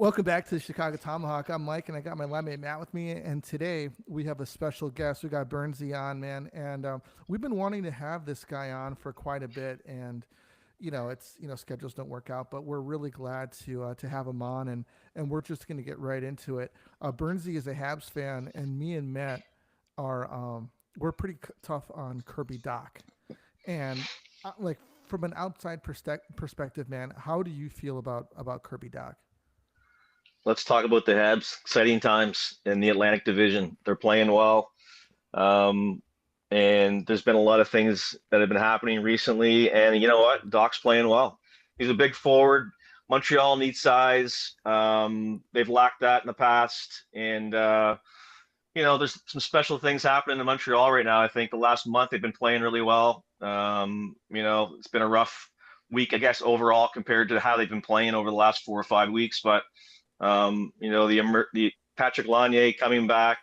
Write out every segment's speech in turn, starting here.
Welcome back to the Chicago Tomahawk. I'm Mike, and I got my lab mate Matt with me. And today we have a special guest. We got Bernsey on, man, and we've been wanting to have this guy on for quite a bit. And it's schedules don't work out, but we're really glad to have him on, and we're just going to get right into it. Bernsey is a Habs fan, and me and Matt are we're pretty tough on Kirby Doc, and like from an outside perspective, man, how do you feel about Kirby Doc? Let's talk about the Habs. Exciting times in the Atlantic Division. They're playing well. Um, and there's been a lot of things that have been happening recently. And you know what? Doc's playing well. He's a big forward. Montreal needs size. They've lacked that in the past. And, there's some special things happening in Montreal right now. I think the last month they've been playing really well. It's been a rough week, I guess, overall compared to how they've been playing over the last 4 or 5 weeks. But the Patrick Lanier coming back,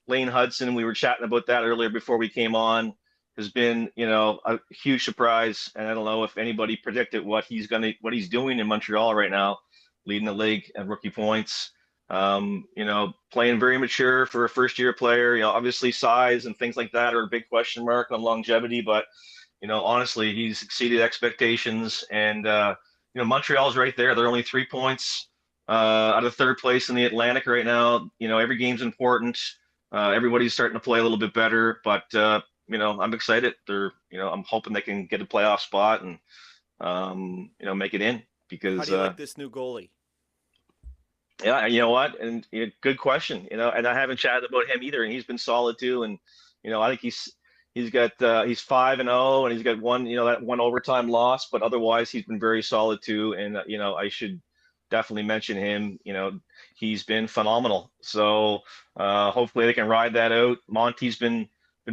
Lane Hudson, we were chatting about that earlier before we came on, has been, a huge surprise. And I don't know if anybody predicted what he's doing in Montreal right now, leading the league at rookie points. Playing very mature for a first year player. Obviously size and things like that are a big question mark on longevity, but honestly, he's exceeded expectations. And Montreal's right there. They're only 3 points out of third place in the Atlantic right now. Every game's important. Everybody's starting to play a little bit better, but I'm excited. I'm hoping they can get a playoff spot and make it in How because do you like this new goalie? yeah, you know what? And good question. And I haven't chatted about him either, and he's been solid too. And I think he's 5-0, and he's got one, that one overtime loss, but otherwise he's been very solid too. And I should definitely mention him. He's been phenomenal. So hopefully they can ride that out. Monty's been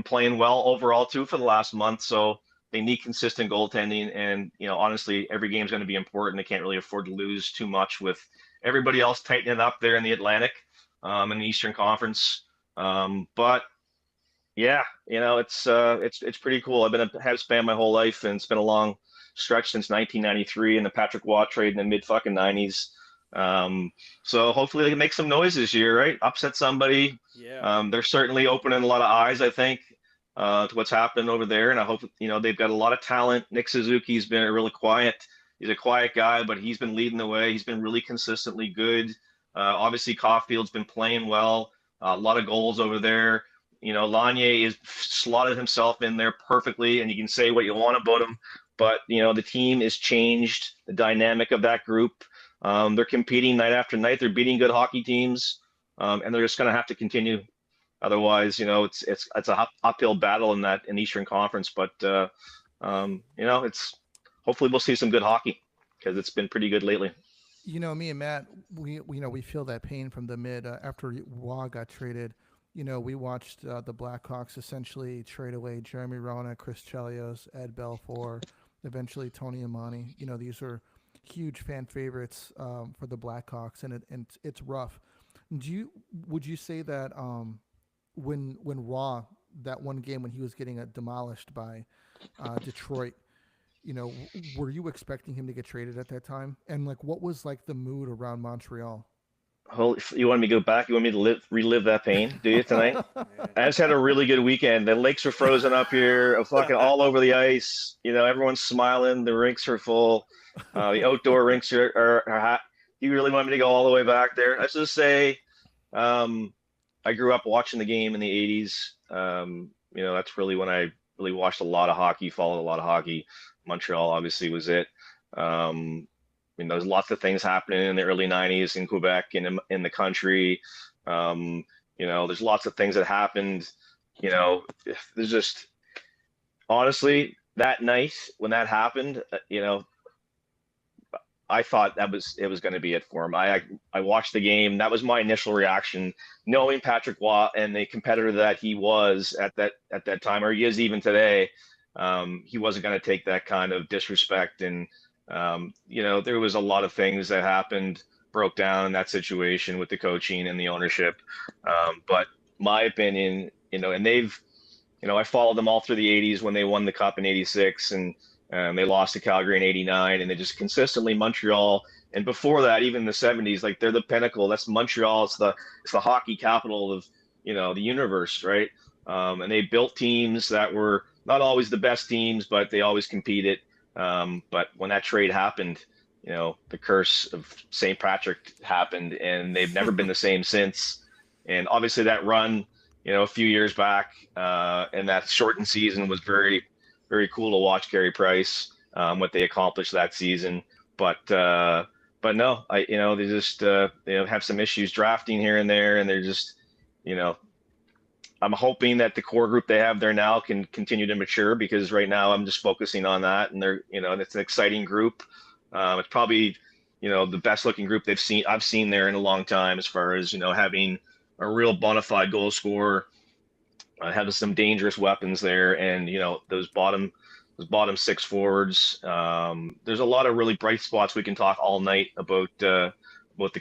playing well overall too for the last month. So they need consistent goaltending, and honestly, every game's going to be important. They can't really afford to lose too much with everybody else tightening up there in the Atlantic, in the Eastern Conference. But yeah, it's pretty cool. I've been a Habs fan my whole life, and it's been a long stretch since 1993 and the Patrick Watt trade in the mid fucking 90s. So hopefully they can make some noise this year, right? Upset somebody. Yeah. They're certainly opening a lot of eyes, I think, to what's happening over there. And I hope, they've got a lot of talent. Nick Suzuki's been a really quiet. He's a quiet guy, but he's been leading the way. He's been really consistently good. Obviously, Caulfield's been playing well. A lot of goals over there. Lanier is slotted himself in there perfectly, and you can say what you want about him, but the team is changed. The dynamic of that group. They're competing night after night. They're beating good hockey teams, and they're just going to have to continue. Otherwise, it's a uphill battle in the Eastern Conference. But it's hopefully we'll see some good hockey because it's been pretty good lately. Me and Matt, we feel that pain from the mid after Waugh got traded. We watched the Blackhawks essentially trade away Jeremy Rona, Chris Chelios, Ed Belfour, eventually Tony Amani. These are huge fan favorites for the Blackhawks, and it's rough. Would you say that when Raw, that one game when he was getting demolished by Detroit, were you expecting him to get traded at that time? And like, what was like the mood around Montreal? You want me to go back? You want me to relive that pain? Do you tonight? Man. I just had a really good weekend. The lakes are frozen up here, fucking all over the ice. Everyone's smiling. The rinks are full. The outdoor rinks are hot. You really want me to go all the way back there? Let's just say, I grew up watching the game in the 80s. That's really when I really watched a lot of hockey, followed a lot of hockey. Montreal obviously was it. There's lots of things happening in the early 90s in Quebec and in the country. There's lots of things that happened. There's just honestly that night when that happened, I thought it was going to be it for him. I watched the game. That was my initial reaction, knowing Patrick Waugh and the competitor that he was at that time, or he is even today. He wasn't going to take that kind of disrespect, and there was a lot of things that happened, broke down in that situation with the coaching and the ownership. But my opinion, and I followed them all through the 80s when they won the cup in 86, and they lost to Calgary in 89, and they just consistently, Montreal And before that, even in the 70s, like they're the pinnacle. That's Montreal. It's the hockey capital of, the universe, right? And they built teams that were not always the best teams, but they always competed. But when that trade happened, the curse of St. Patrick happened, and they've never been the same since. And obviously, that run, a few years back, and that shortened season was very, very cool to watch. Carey Price, what they accomplished that season, but no, they just have some issues drafting here and there, and they're just, you know, I'm hoping that the core group they have there now can continue to mature, because right now I'm just focusing on that, and and it's an exciting group. It's probably, the best looking group I've seen there in a long time, as far as, having a real bona fide goal scorer, having some dangerous weapons there, and, those bottom six forwards. There's a lot of really bright spots. We can talk all night about the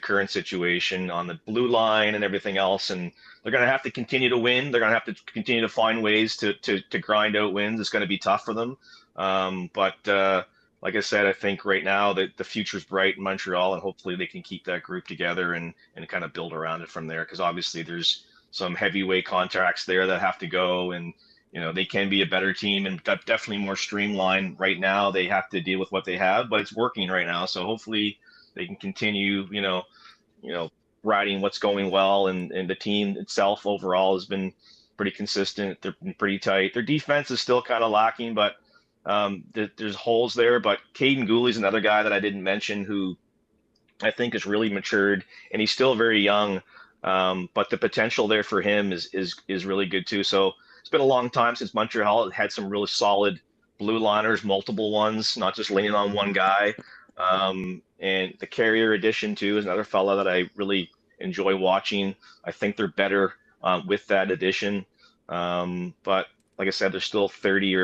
current situation on the blue line and everything else, and they're going to have to continue to win. They're going to have to continue to find ways to grind out wins. It's going to be tough for them. But like I said, I think right now that the future's bright in Montreal, and hopefully they can keep that group together and kind of build around it from there. Because obviously there's some heavyweight contracts there that have to go, and they can be a better team and definitely more streamlined. Right now they have to deal with what they have, but it's working right now. So hopefully they can continue, riding what's going well, and the team itself overall has been pretty consistent. They're pretty tight. Their defense is still kind of lacking, but there's holes there. But Caden Gooley's another guy that I didn't mention, who I think has really matured, and he's still very young. But the potential there for him is really good too. So it's been a long time since Montreal had some really solid blue liners, multiple ones, not just leaning on one guy. And the Carrier edition too is another fella that I really enjoy watching. I think they're better with that addition. But like I said, there's still 30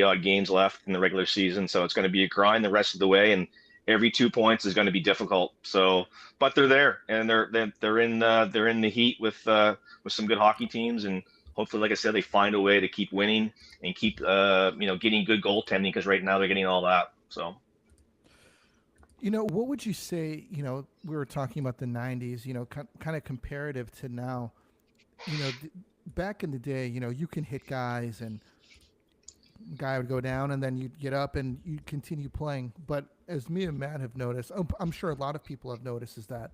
odd games left in the regular season, so it's going to be a grind the rest of the way, and every 2 points is going to be difficult. So, but they're there, and they're in the heat with some good hockey teams, and hopefully, like I said, they find a way to keep winning and keep getting good goaltending, because right now they're getting all that. So. What would you say, we were talking about the 90s, kind of comparative to now, back in the day, you can hit guys and guy would go down and then you'd get up and you'd continue playing. But as me and Matt have noticed, I'm sure a lot of people have noticed, is that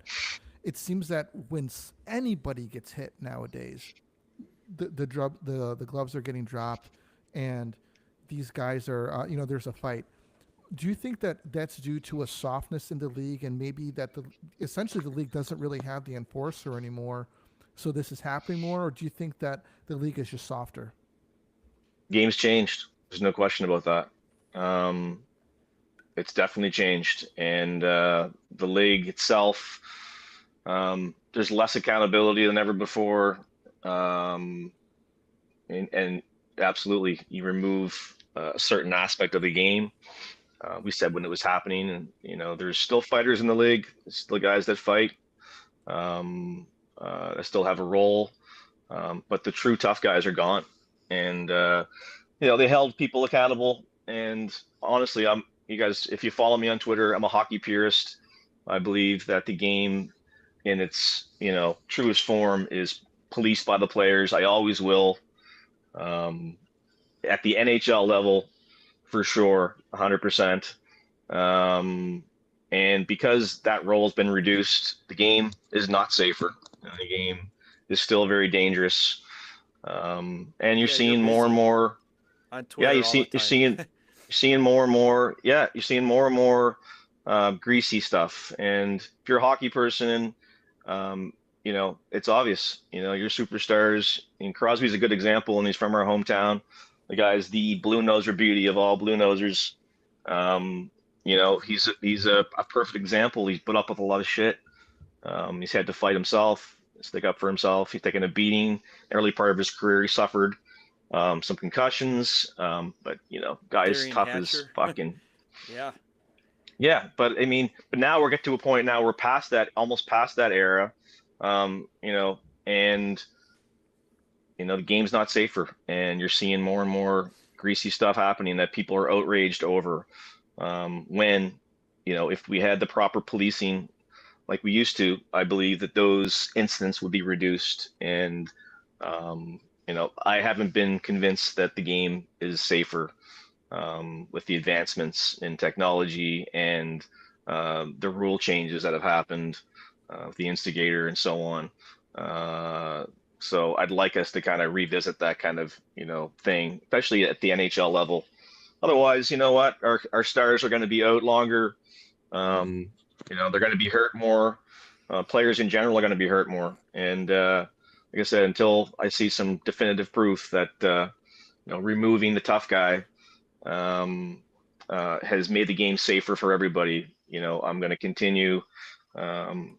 it seems that when anybody gets hit nowadays, the gloves are getting dropped, and these guys are, there's a fight. Do you think that that's due to a softness in the league, and maybe that essentially the league doesn't really have the enforcer anymore, so this is happening more? Or do you think that the league is just softer? Game's changed. There's no question about that. It's definitely changed, and the league itself, there's less accountability than ever before, and absolutely, you remove a certain aspect of the game. We said when it was happening, and there's still fighters in the league, there's still guys that fight, that still have a role, but the true tough guys are gone, and they held people accountable. And honestly, you guys, if you follow me on Twitter, I'm a hockey purist. I believe that the game in its truest form is policed by the players. I always will. At the NHL level, for sure, 100%. And because that role has been reduced, the game is not safer. The game is still very dangerous. And you're seeing more and more on Twitter. Yeah, you're seeing more and more. Yeah, you're seeing more and more greasy stuff. And if you're a hockey person, it's obvious. Your superstars. And Crosby's a good example, and he's from our hometown. The guy's the blue noser beauty of all blue nosers. He's a perfect example. He's put up with a lot of shit. He's had to fight himself, stick up for himself. He's taken a beating. Early part of his career, he suffered some concussions. But guy's Darian tough Hatcher. as fucking. Yeah. Yeah, but now we're getting to a point now, we're past that, almost past that era. And the game's not safer, and you're seeing more and more greasy stuff happening that people are outraged over. When if we had the proper policing like we used to, I believe that those incidents would be reduced. And I haven't been convinced that the game is safer with the advancements in technology and the rule changes that have happened, the instigator and so on. So I'd like us to kind of revisit that kind of thing, especially at the NHL level. Otherwise, you know what, our stars are going to be out longer. They're going to be hurt more. Players in general are going to be hurt more. And like I said, until I see some definitive proof that removing the tough guy has made the game safer for everybody, I'm going to continue to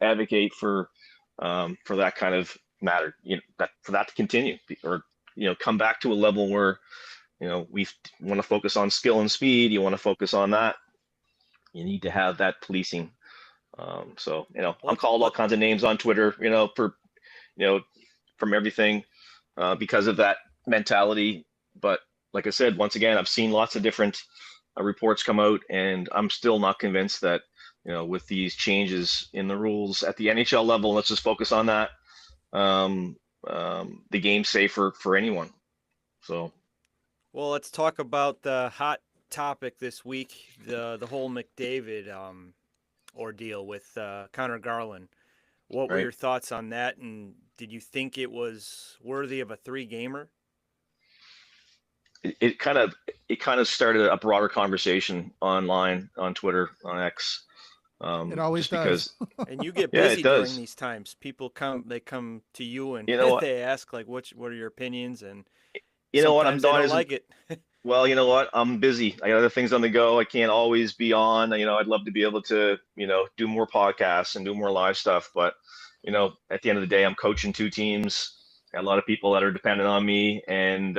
advocate for that kind of matter. For that to continue, or come back to a level where we want to focus on skill and speed. You want to focus on that. You need to have that policing. So I'm called all kinds of names on Twitter, from everything because of that mentality. But like I said, once again, I've seen lots of different reports come out, and I'm still not convinced that with these changes in the rules at the NHL level, let's just focus on that. The game's safer for anyone. So, well, let's talk about the hot topic this week, the whole McDavid ordeal with Connor Garland. What were your thoughts on that, and did you think it was worthy of a 3-gamer? It kind of started a broader conversation online, on Twitter, on X. It always does. And you get busy during these times. People come to you and they ask like, what are your opinions? And I'm not as like it. Well, you know what? I'm busy. I got other things on the go. I can't always be on. I'd love to be able to, do more podcasts and do more live stuff. But, at the end of the day, I'm coaching 2 teams. Got a lot of people that are dependent on me, and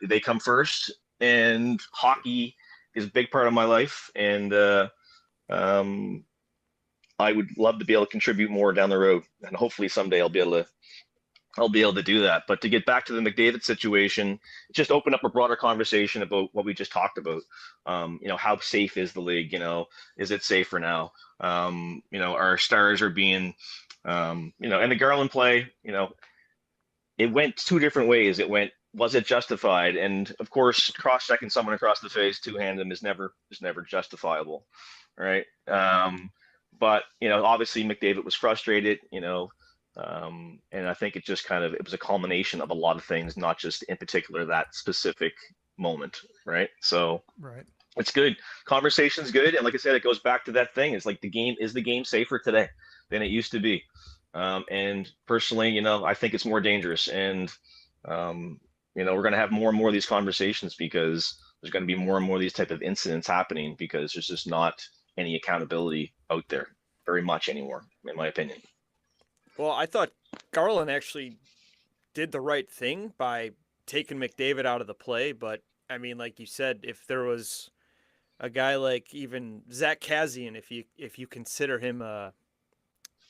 they come first. And hockey is a big part of my life. And I would love to be able to contribute more down the road. And hopefully someday I'll be able to do that. But to get back to the McDavid situation, just open up a broader conversation about what we just talked about. How safe is the league? Is it safer now? Our stars are being, and the Garland play, it went 2 different ways. Was it justified? And of course, cross-checking someone across the face, two-hand them is never justifiable, right? But obviously McDavid was frustrated, and I think it was a culmination of a lot of things, not just in particular that specific moment, right? So it's good. Conversation's good, and like I said, it goes back to that thing. It's like the game safer today than it used to be? And personally, I think it's more dangerous, and we're going to have more and more of these conversations because there's going to be more and more of these type of incidents happening because there's just not any accountability out there very much anymore, in my opinion. Well, I thought Garland actually did the right thing by taking McDavid out of the play. But, I mean, like you said, if there was a guy like even Zach Kassian, if you consider him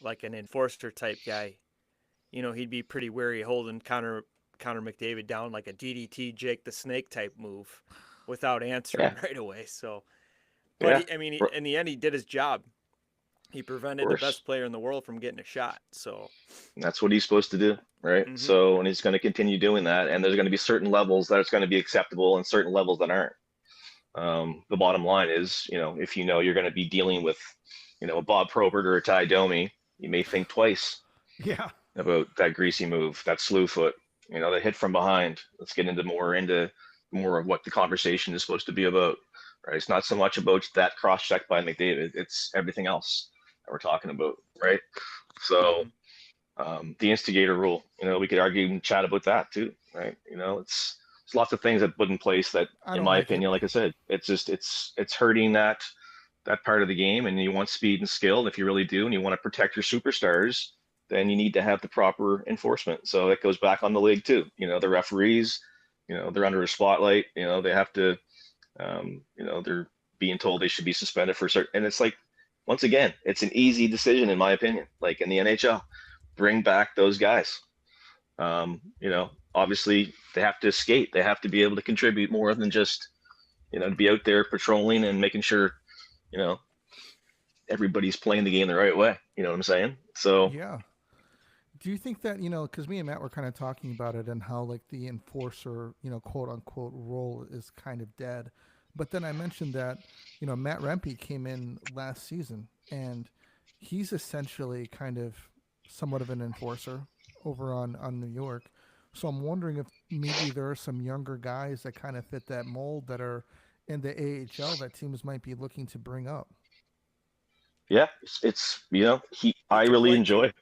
like an enforcer type guy, he'd be pretty wary holding Connor McDavid down like a DDT Jake the Snake type move without answering right away. So, but in the end, he did his job. He prevented the best player in the world from getting a shot. So that's what he's supposed to do, right? Mm-hmm. So, and he's going to continue doing that. And there's going to be certain levels that it's going to be acceptable and certain levels that aren't. The bottom line is, if you're going to be dealing with, a Bob Probert or a Ty Domi, you may think twice about that greasy move, that slew foot, the hit from behind. Let's get into more of what the conversation is supposed to be about, right? It's not so much about that cross check by McDavid. It's everything else that we're talking about, right? So the instigator rule, we could argue and chat about that too, right? It's lots of things that put in place that, in my opinion, like I said, it's hurting that part of the game. And you want speed and skill. And if you really do, and you want to protect your superstars, then you need to have the proper enforcement. So that goes back on the league too. The referees, they're under a spotlight. They have to, they're being told they should be suspended for certain. And it's like, once again, it's an easy decision in my opinion. Like in the NHL, bring back those guys. Obviously they have to skate. They have to be able to contribute more than just, to be out there patrolling and making sure, you know, everybody's playing the game the right way. You know what I'm saying? So Yeah. Do you think that, because me and Matt were kind of talking about it and how like the enforcer, quote unquote role is kind of dead. But then I mentioned that, Matt Rempe came in last season and he's essentially kind of somewhat of an enforcer over on New York. So I'm wondering if maybe there are some younger guys that kind of fit that mold that are in the AHL that teams might be looking to bring up. yeah, it's He I can really play enjoy. too.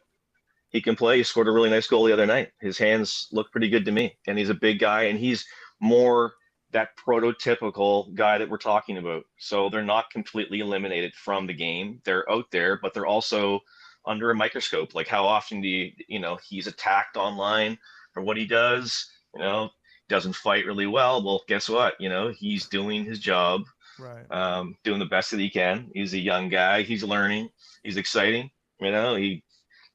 He can play. He scored a really nice goal the other night. His hands look pretty good to me, and he's a big guy, and he's more that prototypical guy that we're talking about. So they're not completely eliminated from the game. They're out there, but they're also under a microscope. Like how often do he's attacked online for what he does. Doesn't fight really well. Well, guess what? He's doing his job, Right. doing the best that he can. He's a young guy. He's learning. He's exciting. He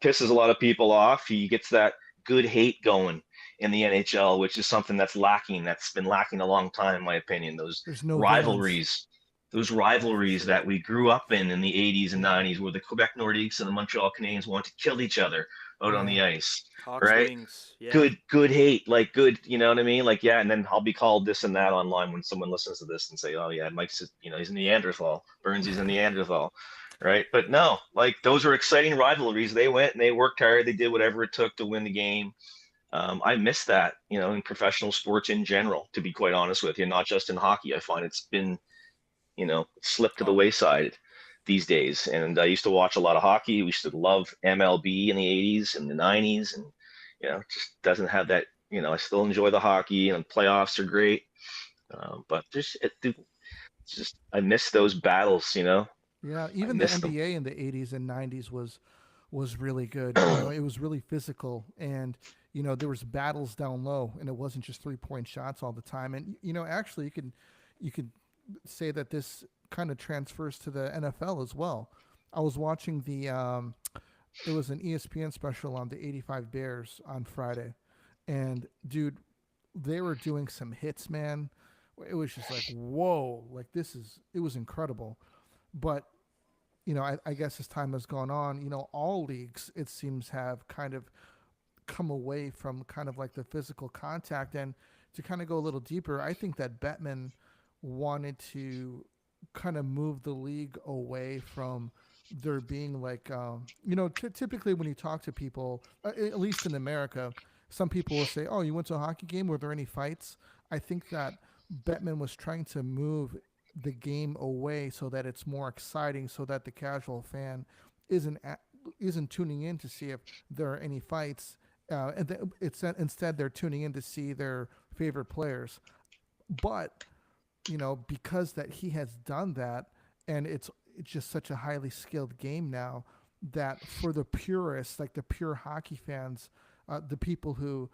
pisses a lot of people off. He gets that good hate going in the NHL, which is something that's lacking. That's been lacking a long time, in my opinion. There's no villains. Rivalries, those Yeah, for rivalries sure. that we grew up in the 80s and Yeah. 90s, where the Quebec Nordiques and the Montreal Canadiens want to kill each other out on Yeah. the ice, Hawks right? wings. Yeah. Good hate, like good, you know what I mean? Like, yeah, and then I'll be called this and that online when someone listens to this and say, oh yeah, Mike's, he's a Neanderthal. Burns, he's a Neanderthal, right? But no, like those are exciting rivalries. They went and they worked hard. They did whatever it took to win the game. I miss that, in professional sports in general, to be quite honest with you, not just in hockey. I find it's been, slipped to the Oh, wayside these days. And I used to watch a lot of hockey. We used to love MLB in the 80s and the 90s. And, it just doesn't have that, I still enjoy the hockey and the playoffs are great. But it's just, I miss those battles, Yeah, I even the miss them. NBA in the 80s and 90s was really good. It was really physical and there was battles down low and it wasn't just three-point shots all the time. And actually you could say that this kind of transfers to the NFL as well. I was watching it was an ESPN special on the 85 Bears on Friday. And dude, they were doing some hits, man. It was just like, whoa, like it was incredible. But I guess as time has gone on, all leagues it seems have kind of come away from kind of like the physical contact. And to kind of go a little deeper, I think that Bettman wanted to kind of move the league away from there being like, typically when you talk to people, at least in America, some people will say, "Oh, you went to a hockey game? Were there any fights?" I think that Bettman was trying to move the game away so that it's more exciting, so that the casual fan isn't isn't tuning in to see if there are any fights. It's instead they're tuning in to see their favorite players. But because that he has done that, and it's just such a highly skilled game now that for the purists, like the pure hockey fans, the people who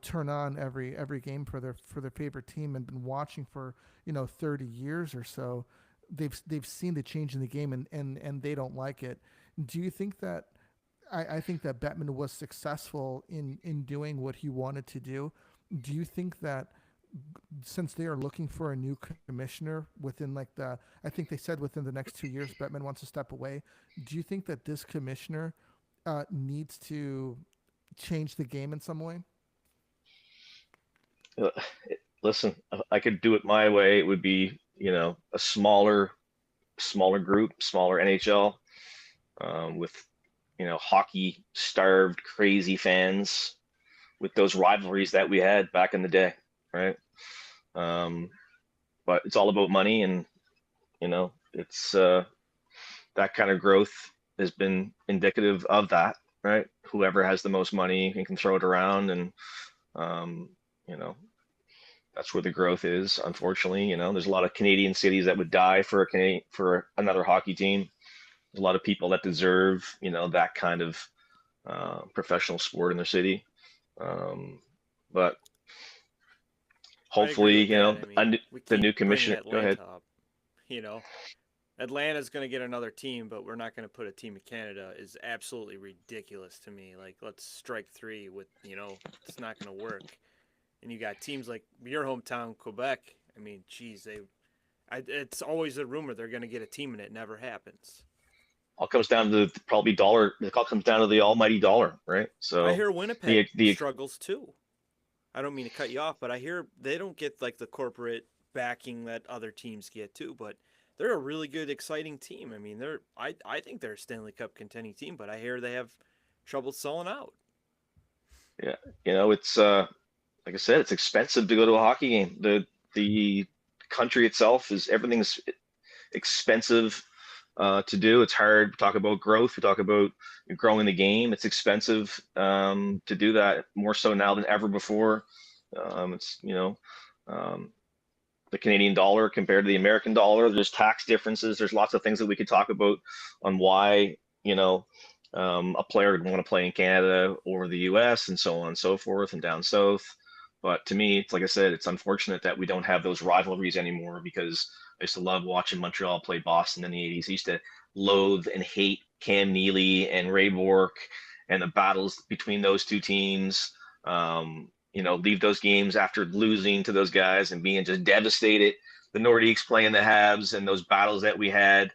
turn on every game for their favorite team and been watching for 30 years or so, they've seen the change in the game and they don't like it. Do you think that I think that Bettman was successful in doing what he wanted to do? Do you think that since they are looking for a new commissioner within like I think they said within the next 2 years, Bettman wants to step away. Do you think that this commissioner needs to change the game in some way? Uh, Listen, if I could do it my way, it would be, a smaller group, smaller NHL, with, hockey starved, crazy fans with those rivalries that we had back in the day, right? Um, but it's all about money, and it's that kind of growth has been indicative of that, right? Whoever has the most money and can throw it around, and um, you know, that's where the growth is. Unfortunately, there's a lot of Canadian cities that would die for for another hockey team. There's a lot of people that deserve, that kind of professional sport in their city. Um, but I agree hopefully, with that. I mean, we the keep new bringing commissioner. Go ahead. Atlanta up. You know, Atlanta's going to get another team, but we're not going to put a team in Canada is absolutely ridiculous to me. Like, let's strike three with, it's not going to work. And you got teams like your hometown, Quebec. I mean, geez, It's always a rumor they're going to get a team, and it never happens. All comes down to probably dollar. It all comes down to the almighty dollar, right? I So hear Winnipeg the struggles too. I don't mean to cut you off, but I hear they don't get like the corporate backing that other teams get too. But they're a really good, exciting team. I mean, I think they're a Stanley Cup contending team, but I hear they have trouble selling out. Yeah, it's like I said, it's expensive to go to a hockey game. The country itself is everything's expensive to do. It's hard. We talk about growth. We talk about growing the game. It's expensive to do that more so now than ever before. It's um, the Canadian dollar compared to the American dollar. There's tax differences. There's lots of things that we could talk about on why a player would want to play in Canada over the U.S. and so on and so forth and down south. But to me, it's like I said, it's unfortunate that we don't have those rivalries anymore because I used to love watching Montreal play Boston in the 80s. I used to loathe and hate Cam Neely and Ray Bourque and the battles between those two teams. Leave those games after losing to those guys and being just devastated. The Nordiques playing the Habs and those battles that we had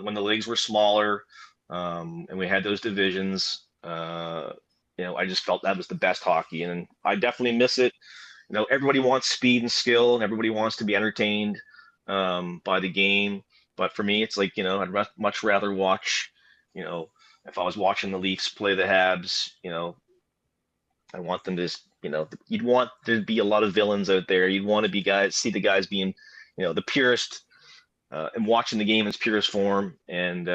when the leagues were smaller and we had those divisions. I just felt that was the best hockey, and I definitely miss it. Everybody wants speed and skill, and everybody wants to be entertained by the game. But for me, it's like I'd much rather watch. If I was watching the Leafs play the Habs, I want them to just, you'd want there to be a lot of villains out there. You'd want to see the guys being, the purest and watching the game in its purest form. And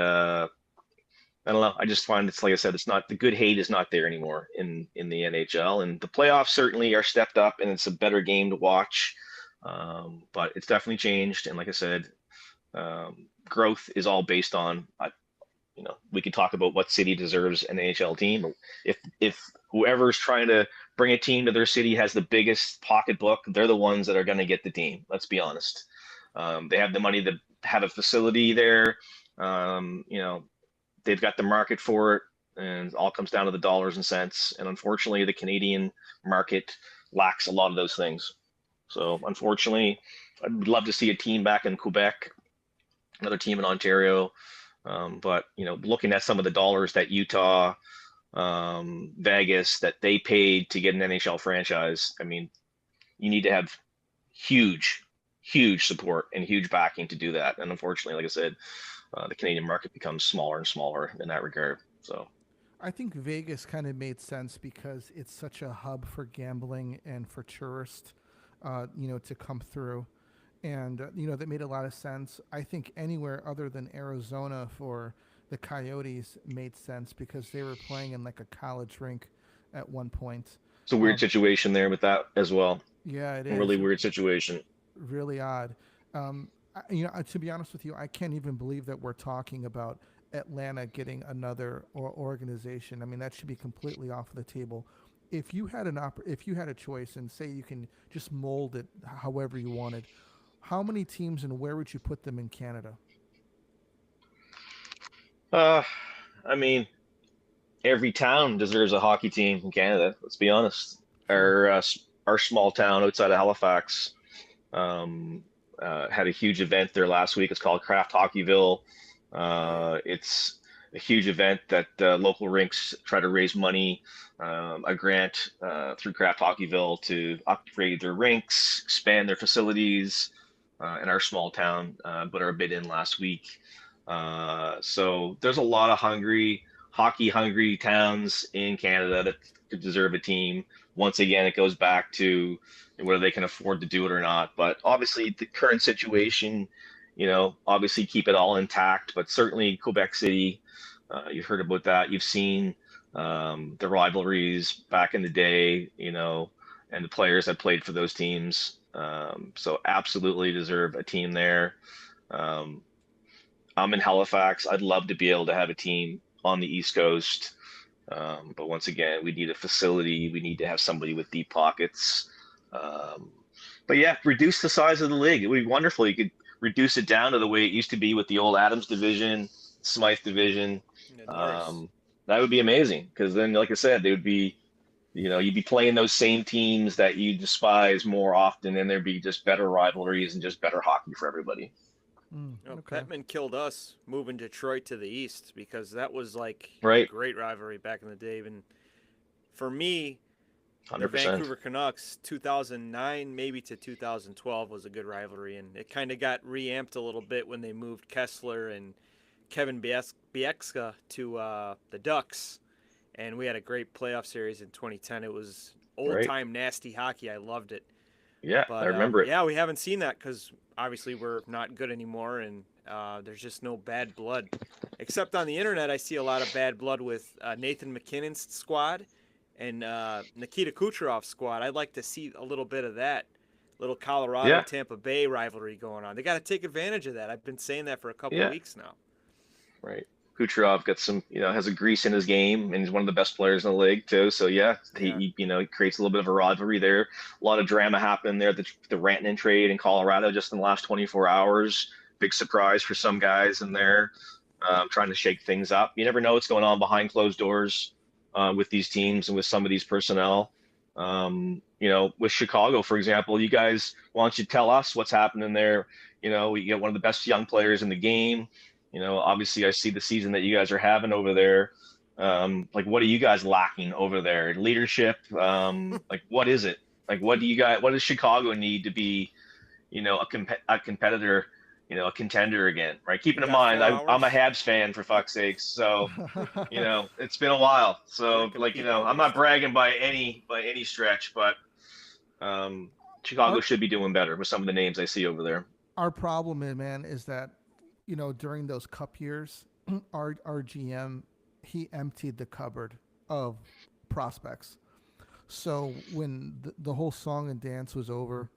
I don't know. I just find it's like I said, it's not the good hate is not there anymore in the NHL, and the playoffs certainly are stepped up, and it's a better game to watch. But it's definitely changed, and like I said, growth is all based on. We could talk about what city deserves an NHL team. If whoever's trying to bring a team to their city has the biggest pocketbook, they're the ones that are going to get the team. Let's be honest. They have the money to have a facility there. They've got the market for it, and it all comes down to the dollars and cents. And unfortunately, the Canadian market lacks a lot of those things. So unfortunately, I'd love to see a team back in Quebec, another team in Ontario. But looking at some of the dollars that Utah, Vegas, that they paid to get an NHL franchise, I mean, you need to have huge, huge support and huge backing to do that. And unfortunately, like I said, the Canadian market becomes smaller and smaller in that regard. So I think Vegas kind of made sense because it's such a hub for gambling and for tourists, to come through. And, that made a lot of sense. I think anywhere other than Arizona for the Coyotes made sense because they were playing in like a college rink at one point. it's a weird situation there with that as well. Yeah, it A is. really weird situation. Really odd. To be honest with you, I can't even believe that we're talking about Atlanta getting another organization. I mean, that should be completely off the table. If you had if you had a choice and say you can just mold it however you wanted, how many teams and where would you put them in Canada? I mean, every town deserves a hockey team in Canada. Let's be honest. Sure. Our small town outside of Halifax had a huge event there last week. It's called Craft Hockeyville. It's a huge event that local rinks try to raise money, a grant through Craft Hockeyville to upgrade their rinks, expand their facilities in our small town. Put our bid in last week. So there's a lot of hockey hungry towns in Canada that could deserve a team. Once again, it goes back to whether they can afford to do it or not. But obviously, the current situation, obviously keep it all intact. But certainly, Quebec City, you've heard about that. You've seen the rivalries back in the day, and the players that played for those teams. So absolutely deserve a team there. Um, I'm in Halifax. I'd love to be able to have a team on the East Coast. But once again, we need a facility. We need to have somebody with deep pockets. Um, but yeah, reduce the size of the league. It would be wonderful. You could reduce it down to the way it used to be with the old Adams division, Smythe division. Norris. That would be amazing because then, like I said, they would be you'd be playing those same teams that you despise more often, and there'd be just better rivalries and just better hockey for everybody. Okay. Bettman killed us moving Detroit to the East because that was like a Right. great rivalry back in the day. And for me, the 100%. Vancouver Canucks 2009 maybe to 2012 was a good rivalry, and it kind of got reamped a little bit when they moved Kessler and Kevin Bieksa to the Ducks, and we had a great playoff series in 2010. It was old-time nasty hockey. I loved it. Yeah, But I remember it. yeah, we haven't seen that because obviously we're not good anymore, and there's just no bad blood. Except on the internet, I see a lot of bad blood with Nathan McKinnon's squad and Nikita Kucherov's squad. I'd like to see a little bit of that little Colorado Tampa Bay rivalry going on. They got to take advantage of that. I've been saying that for a couple of weeks now. Right. Kucherov got some, has a grease in his game, and he's one of the best players in the league too. So he creates a little bit of a rivalry there. A lot of drama happened there. The Rantanen trade in Colorado just in the last 24 hours. Big surprise for some guys in there, trying to shake things up. You never know what's going on behind closed doors with these teams and with some of these personnel. With Chicago, for example, you guys, why don't you tell us what's happening there? We get one of the best young players in the game. Obviously I see the season that you guys are having over there. What are you guys lacking over there? Leadership? What is it? What does Chicago need to be, a competitor, a contender again, right? Keeping in mind, I'm a Habs fan, for fuck's sakes. So, it's been a while. So I'm not bragging by any stretch, but Chicago should be doing better with some of the names I see over there. Our problem, man, is that during those cup years, our GM, he emptied the cupboard of prospects. So when the whole song and dance was over,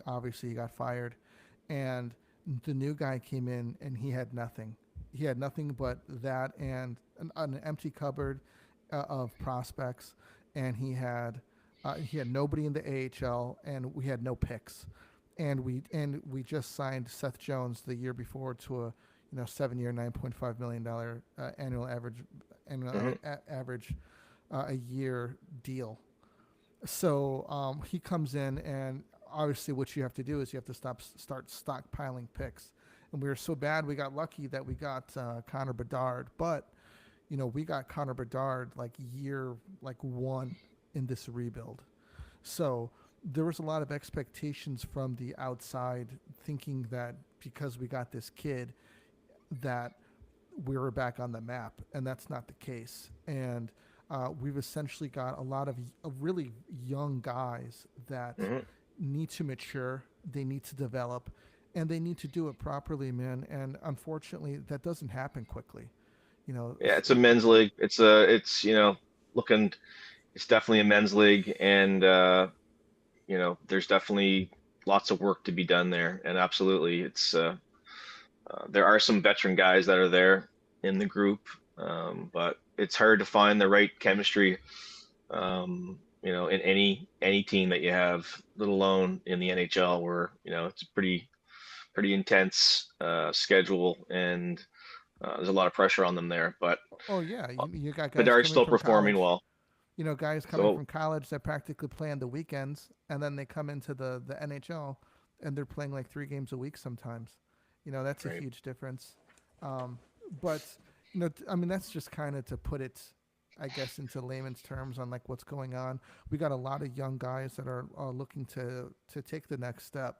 obviously he got fired, and the new guy came in and he had nothing. He had nothing but that and an empty cupboard of prospects, and he had nobody in the AHL, and we had no picks. And we just signed Seth Jones the year before to a 7-year, $9.5 million annual average a year deal. So he comes in, and obviously what you have to do is you have to start stockpiling picks. And we were so bad, we got lucky that we got Connor Bedard, but we got Connor Bedard year 1 in this rebuild. So there was a lot of expectations from the outside, thinking that because we got this kid that we were back on the map, and that's not the case. And we've essentially got a lot of really young guys that need to mature, they need to develop, and they need to do it properly, man. And unfortunately, that doesn't happen quickly. Yeah, it's a men's league. It's definitely a men's league, and there's definitely lots of work to be done there. And absolutely, it's there are some veteran guys that are there in the group, but it's hard to find the right chemistry, in any team that you have, let alone in the NHL, where it's a pretty intense schedule, and there's a lot of pressure on them there. But you got guys Bedard's still performing college. well. Guys coming from college that practically play on the weekends, and then they come into the NHL, and they're playing 3 games a week sometimes. That's a huge difference. But that's just kind of to put it, I guess, into layman's terms on what's going on. We got a lot of young guys that are looking to take the next step,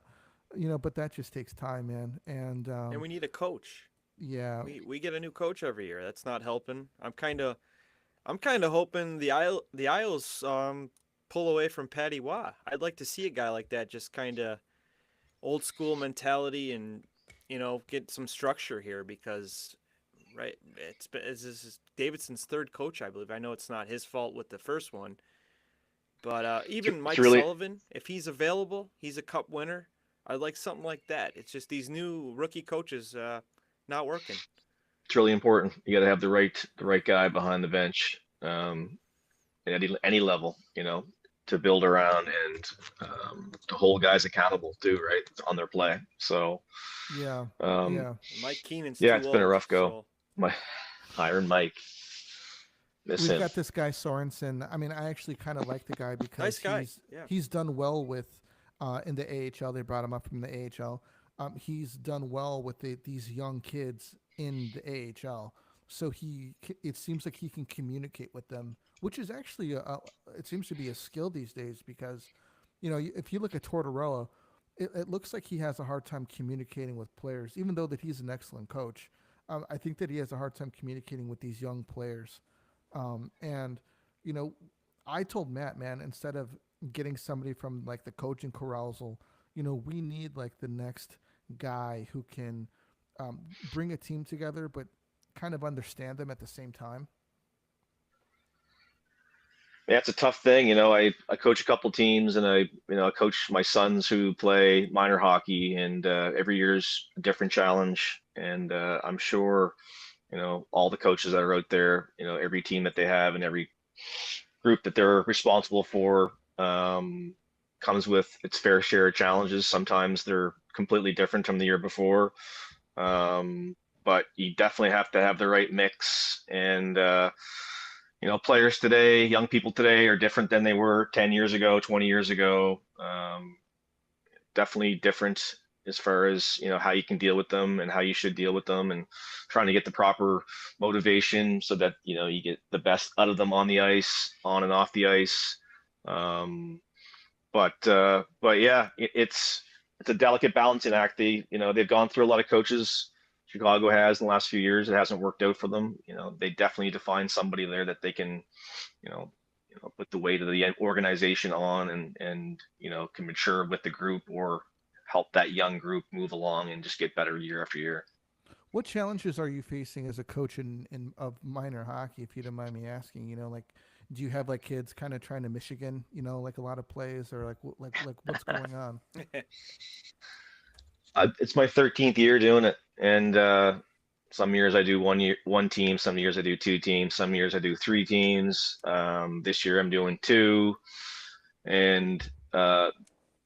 but that just takes time, man. And we need a coach. Yeah, we get a new coach every year. That's not helping. I'm kind of hoping the Isles pull away from Patty Waugh. I'd like to see a guy like that, just kind of old school mentality, and get some structure here, because this is Davidson's 3rd coach, I believe. I know it's not his fault with the first one, but even Mike Sullivan, if he's available, he's a cup winner. I'd like something like that. It's just these new rookie coaches not working. It's really important. You got to have the right guy behind the bench, at any level, to build around, and to hold guys accountable too, right, on their play. So Mike Keenan's it's been a rough go. So. My Iron Mike. Miss We've him. got this guy Sorensen. I mean, I actually kind of like the guy because Nice guy. Yeah. he's done well with in the AHL. They brought him up from the AHL. He's done well with these young kids in the AHL. So it seems like he can communicate with them, which is actually it seems to be a skill these days because, if you look at Tortorella, it looks like he has a hard time communicating with players, even though that he's an excellent coach. I think that he has a hard time communicating with these young players. And, you know, I told Matt, man, instead of getting somebody from like the coaching carousal, we need like the next guy who can bring a team together, but kind of understand them at the same time. Yeah, it's a tough thing. I coach a couple teams, and I coach my sons who play minor hockey, and every year's a different challenge. And I'm sure, all the coaches that are out there, every team that they have and every group that they're responsible for comes with its fair share of challenges. Sometimes they're completely different from the year before. But you definitely have to have the right mix. And, players today, young people today are different than they were 10 years ago, 20 years ago. Definitely different as far as, how you can deal with them and how you should deal with them, and trying to get the proper motivation so that, you get the best out of them on the ice, on and off the ice. But yeah, it's a delicate balancing act. They've gone through a lot of coaches. Chicago has in the last few years. It hasn't worked out for them. They definitely need to find somebody there that they can, you know, put the weight of the organization on, and can mature with the group, or help that young group move along and just get better year after year. What challenges are you facing as a coach of minor hockey, if you don't mind me asking? Like, do you have like kids kind of trying to Michigan, like a lot of plays, or like what's going on? It's my 13th year doing it, and some years I do one team, some years I do two teams, some years I do three teams. This year I'm doing two, and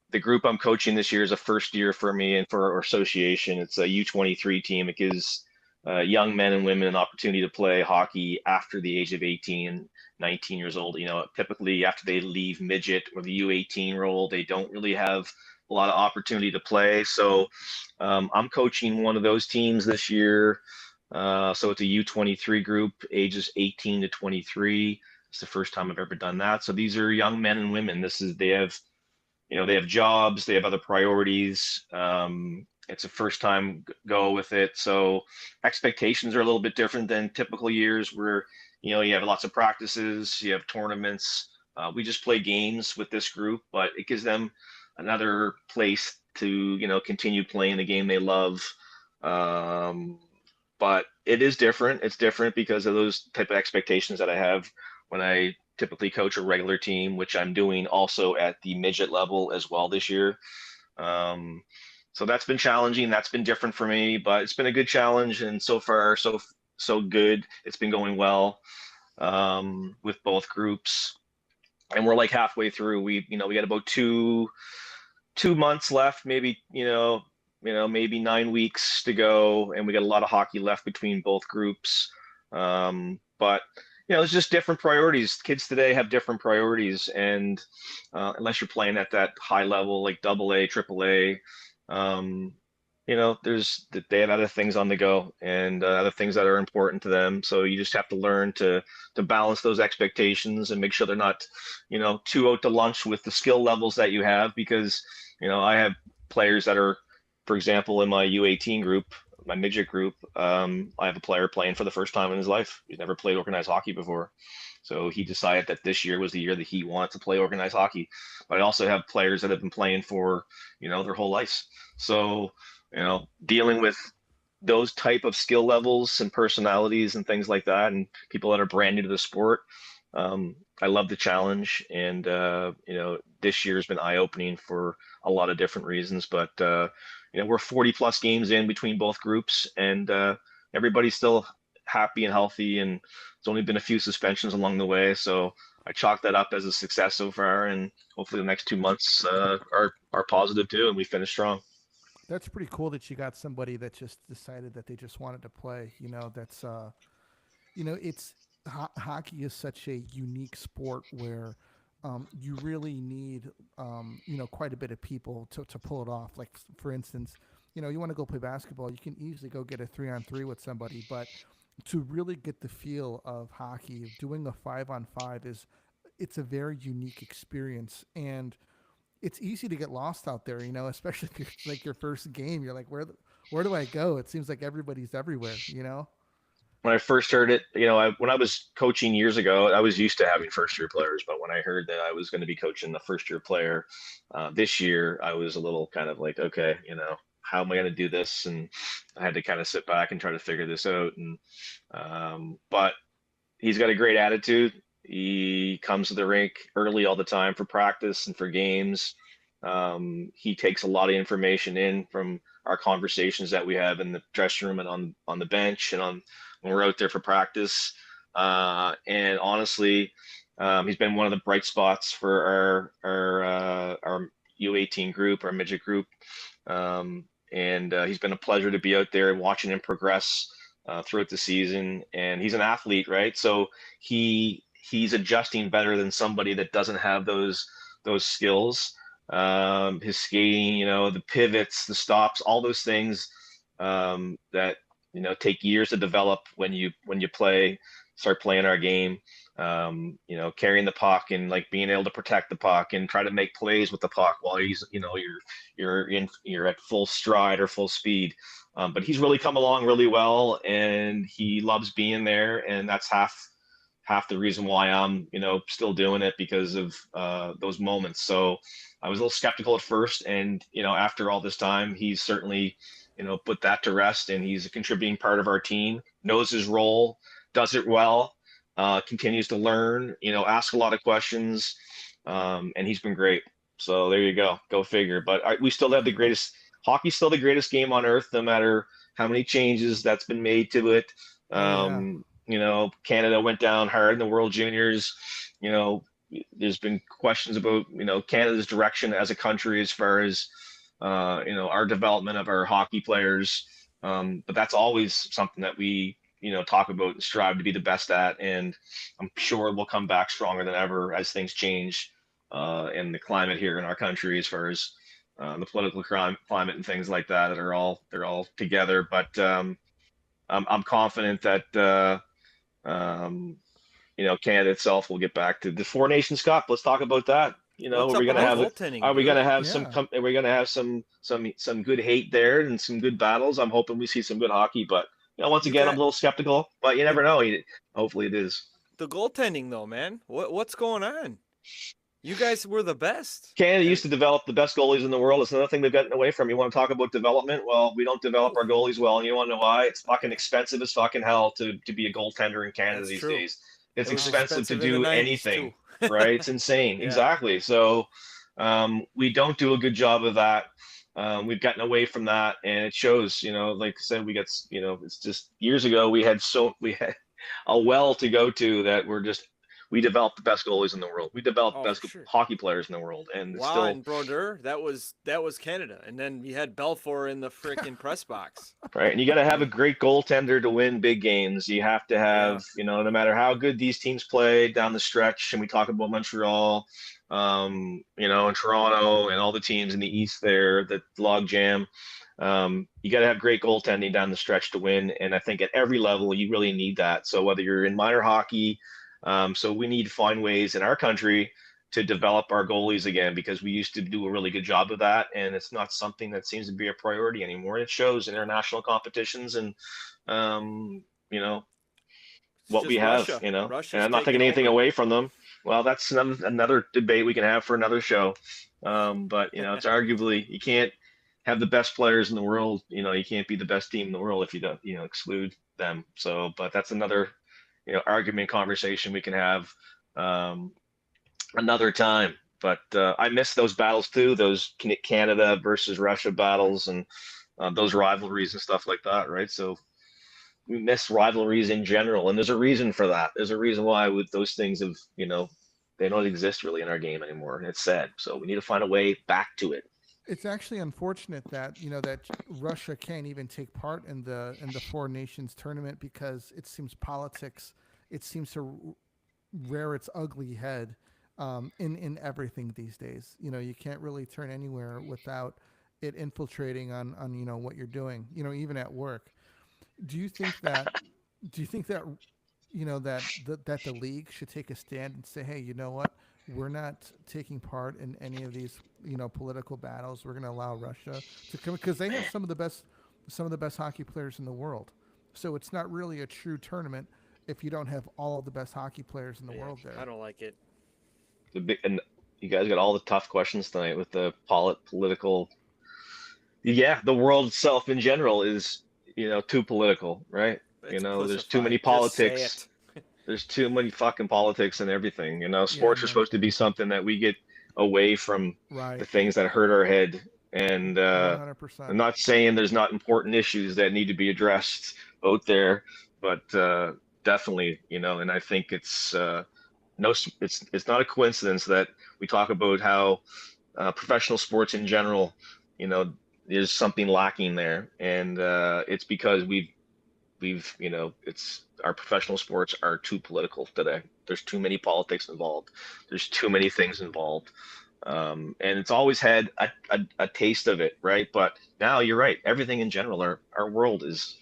the group I'm coaching this year is a first year for me and for our association. It's a U23 team. It gives young men and women an opportunity to play hockey after the age of 18 and 19 years old. Typically after they leave midget or the U18 role, they don't really have a lot of opportunity to play. So I'm coaching one of those teams this year. So it's a U23 group, ages 18 to 23. It's the first time I've ever done that. So these are young men and women. They have jobs, they have other priorities. It's a first time go with it. So expectations are a little bit different than typical years where, you have lots of practices, you have tournaments. We just play games with this group, but it gives them another place to, continue playing the game they love. But it is different. It's different because of those type of expectations that I have when I typically coach a regular team, which I'm doing also at the midget level as well this year. So that's been challenging. That's been different for me, but it's been a good challenge, and so far so good. It's been going well with both groups, and we're like halfway through. We got about two months left, maybe maybe 9 weeks to go, and we got a lot of hockey left between both groups. But it's just different priorities. Kids today have different priorities, and unless you're playing at that high level, like double A, triple A, they have other things on the go, and other things that are important to them. So you just have to learn to balance those expectations and make sure they're not, too out to lunch with the skill levels that you have. Because I have players that are, for example, in my U18 group, my midget group, I have a player playing for the first time in his life. He's never played organized hockey before. So he decided that this year was the year that he wanted to play organized hockey. But I also have players that have been playing for, their whole lives. So, dealing with those type of skill levels and personalities and things like that, and people that are brand new to the sport, I love the challenge. And, this year has been eye-opening for a lot of different reasons. But, we're 40 plus games in between both groups, and everybody's still happy and healthy, and it's only been a few suspensions along the way. So I chalk that up as a success so far, and hopefully the next 2 months are positive too, and we finish strong. That's pretty cool that you got somebody that just decided that they just wanted to play. That's it's hockey is such a unique sport where you really need quite a bit of people to pull it off. Like for instance, you want to go play basketball, you can easily go get a 3-on-3 with somebody, but to really get the feel of hockey, doing a 5-on-5 it's a very unique experience, and it's easy to get lost out there, especially if it's like your first game. You're like, where do I go? It seems like everybody's everywhere. When I first heard it, when I was coaching years ago, I was used to having first year players. But when I heard that I was going to be coaching the first year player this year, I was a little kind of like, okay, how am I going to do this? And I had to kind of sit back and try to figure this out. And but he's got a great attitude. He comes to the rink early all the time for practice and for games. He takes a lot of information in from our conversations that we have in the dressing room and on the bench and on when we're out there for practice. And honestly, he's been one of the bright spots for our U18 group, our midget group. And he's been a pleasure to be out there watching him progress throughout the season. And he's an athlete, right? So he's adjusting better than somebody that doesn't have those skills. His skating, the pivots, the stops, all those things that take years to develop when you start playing our game. Carrying the puck and like being able to protect the puck and try to make plays with the puck while you're at full stride or full speed. But he's really come along really well, and he loves being there, and that's half the reason why I'm still doing it, because of those moments. So I was a little skeptical at first, and after all this time, he's certainly put that to rest, and he's a contributing part of our team, knows his role, does it well, continues to learn, ask a lot of questions, and he's been great. So there you go figure. But we still have the greatest hockey's still the greatest game on earth, no matter how many changes that's been made to it. Oh, Canada went down hard in the World Juniors. There's been questions about Canada's direction as a country as far as our development of our hockey players. But that's always something that we talk about and strive to be the best at. And I'm sure we'll come back stronger than ever as things change in the climate here in our country, as far as the political climate and things like that they're all together. But I'm confident that Canada itself will get back to the Four Nations Cup. Let's talk about that. What's Are up we with gonna the have goaltending, are we dude? gonna have yeah. are we gonna have some good hate there and some good battles? I'm hoping we see some good hockey, but once You again, I'm a got little skeptical, but you the never know. Hopefully it is. the goaltending though, man. What's going on? You guys were the best. Canada And used to develop the best goalies in the world. It's another thing they've gotten away from. You want to talk about development? Well, we don't develop oh, our goalies well, and you want to know why? It's fucking expensive as fucking hell to be a goaltender in Canada that's these true. days. It's It was Wow. expensive to expensive in the do 90s anything, too. right? It's insane. Yeah. Exactly. So we don't do a good job of that. We've gotten away from that, and it shows. Like I said, it's just years ago we had a well to go to that we developed the best goalies in the world. We developed Oh, the for best sure. hockey players in the world, and it's Wow, still and Brodeur, that was Canada, and then you had Belfour in the frickin' press box. right. And you got to have a great goaltender to win big games. You have to Yeah. have, no matter how good these teams play down the stretch, and we talk about Montreal, and Toronto and all the teams in the East there that log jam. You got to have great goaltending down the stretch to win. And I think at every level, you really need that. So whether you're in minor hockey, so we need to find ways in our country to develop our goalies again, because we used to do a really good job of that, and it's not something that seems to be a priority anymore. It shows in international competitions, and you know It's what we just have, Russia. and Russia's I'm not taking taking anything over. away from them. Well, that's another debate we can have for another show. But it's arguably you can't have the best players in the world. You can't be the best team in the world if you don't, exclude them. So, but that's another, argument conversation we can have um, another time. But I miss those battles too, those Canada versus Russia battles, and those rivalries and stuff like that, right? So we miss rivalries in general, and there's a reason for that. There's a reason why with those things have, they don't exist really in our game anymore, and it's sad. So we need to find a way back to it. It's actually unfortunate that that Russia can't even take part in the Four Nations tournament, because it seems politics it seems to rear its ugly head in everything these days. You know, you can't really turn anywhere without it infiltrating on what you're doing. You know, even at work. Do you think that? Do you think that that the league should take a stand and say, hey, you know what? We're not taking part in any of these political battles. We're going to allow Russia to come because they have some of the best hockey players in the world. So it's not really a true tournament if you don't have all of the best hockey players in the world there. I don't like it. And you guys got all the tough questions tonight with the political. Yeah, the world itself in general is too political, right? It's There's too many pussified. Just say politics. it. There's too many fucking politics and everything. Sports are man. supposed to be something that we get away from the Right. things that hurt our head. And I'm 100%. not saying there's not important issues that need to be addressed out there, but definitely, and I think it's it's not a coincidence that we talk about how professional sports in general, there's something lacking there, and it's because we've it's our professional sports are too political today. There's too many politics involved. There's too many things involved. And it's always had a taste of it, right? But now you're right. Everything in general, our world is,